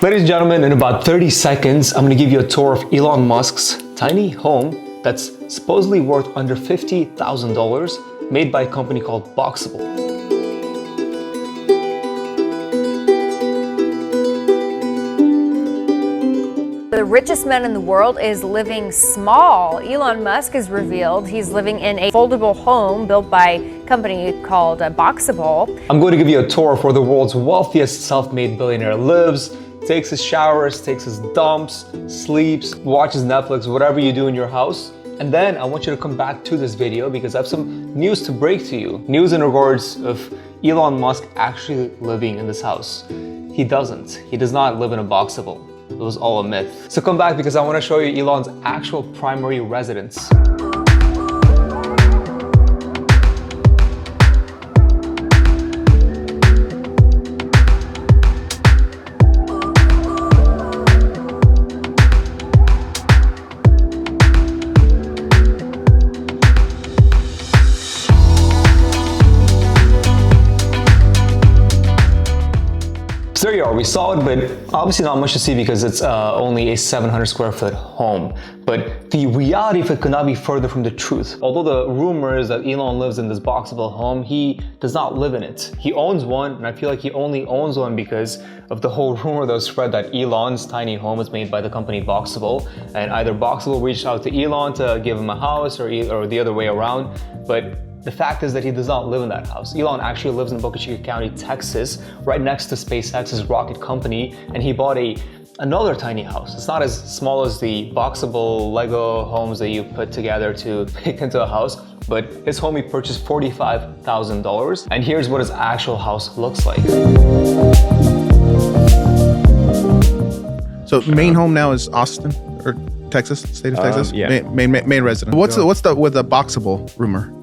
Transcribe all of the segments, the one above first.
Ladies and gentlemen, in about 30 seconds, I'm going to give you a tour of Elon Musk's tiny home that's supposedly worth under $50,000, made by a company called Boxable. The richest man in the world is living small. Elon Musk has revealed he's living in a foldable home built by a company called Boxable. I'm going to give you a tour of where the world's wealthiest self-made billionaire lives, takes his showers, takes his dumps, sleeps, watches Netflix, whatever you do in your house. And then I want you to come back to this video because I have some news to break to you. News in regards of Elon Musk actually living in this house. He doesn't. He does not live in a Boxable. It was all a myth. So come back because I want to show you Elon's actual primary residence. So there you are, we saw it, but obviously not much to see because it's only a 700 square foot home. But the reality of it could not be further from the truth. Although the rumor is that Elon lives in this Boxable home, he does not live in it. He owns one, and I feel like he only owns one because of the whole rumor that was spread that Elon's tiny home is made by the company Boxable, and either Boxable reached out to Elon to give him a house or the other way around. But the fact is that he does not live in that house. Elon actually lives in Boca Chica County, Texas, right next to SpaceX's rocket company, and he bought another tiny house. It's not as small as the Boxable Lego homes that you put together to make into a house, but his home he purchased $45,000, and here's what his actual house looks like. So main home now is Austin or Texas, state of Texas. Yeah. Main residence. What's with the Boxable rumor?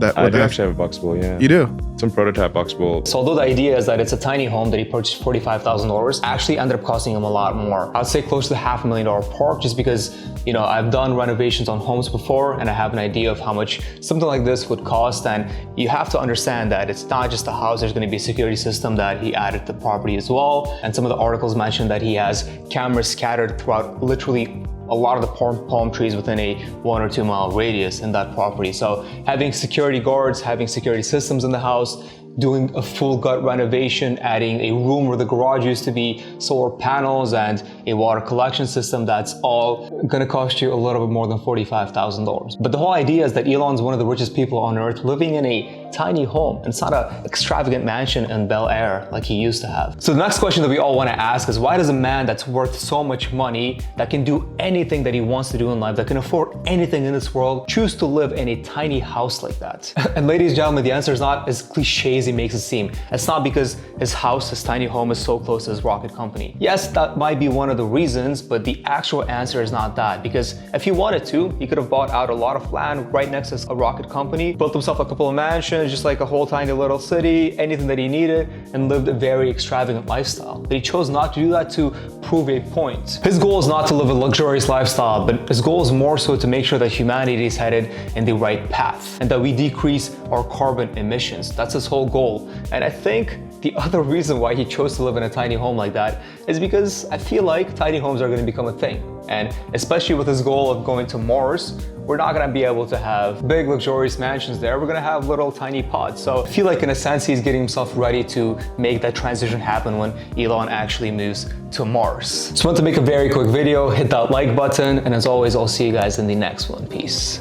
I do actually have a Boxable, yeah. You do? Some prototype Boxable. So although the idea is that it's a tiny home that he purchased $45,000, actually ended up costing him a lot more. I'd say close to $500,000 park, just because, you know, I've done renovations on homes before and I have an idea of how much something like this would cost. And you have to understand that it's not just a house, there's going to be a security system that he added to the property as well. And some of the articles mentioned that he has cameras scattered throughout literally a lot of the palm trees within a 1 or 2 mile radius in that property. So having security guards, having security systems in the house, doing a full gut renovation, adding a room where the garage used to be, solar panels, and a water collection system, that's all gonna cost you a little bit more than $45,000. But the whole idea is that Elon's one of the richest people on earth living in a tiny home. And it's not an extravagant mansion in Bel Air like he used to have. So the next question that we all wanna ask is, why does a man that's worth so much money, that can do anything that he wants to do in life, that can afford anything in this world, choose to live in a tiny house like that? And ladies and gentlemen, the answer is not as cliche as he makes it seem. It's not because his house, his tiny home is so close to his rocket company. Yes, that might be one of the reasons, but the actual answer is not that. Because if he wanted to, he could have bought out a lot of land right next to a rocket company, built himself a couple of mansions, just like a whole tiny little city, anything that he needed, and lived a very extravagant lifestyle. But he chose not to do that to prove a point. His goal is not to live a luxurious lifestyle, but his goal is more so to make sure that humanity is headed in the right path and that we decrease our carbon emissions. That's his whole goal. And I think the other reason why he chose to live in a tiny home like that is because I feel like tiny homes are going to become a thing. And especially with his goal of going to Mars, we're not going to be able to have big luxurious mansions there. We're going to have little tiny pods. So I feel like in a sense he's getting himself ready to make that transition happen when Elon actually moves to Mars. Just want to make a very quick video, hit that like button, and as always, I'll see you guys in the next one. Peace.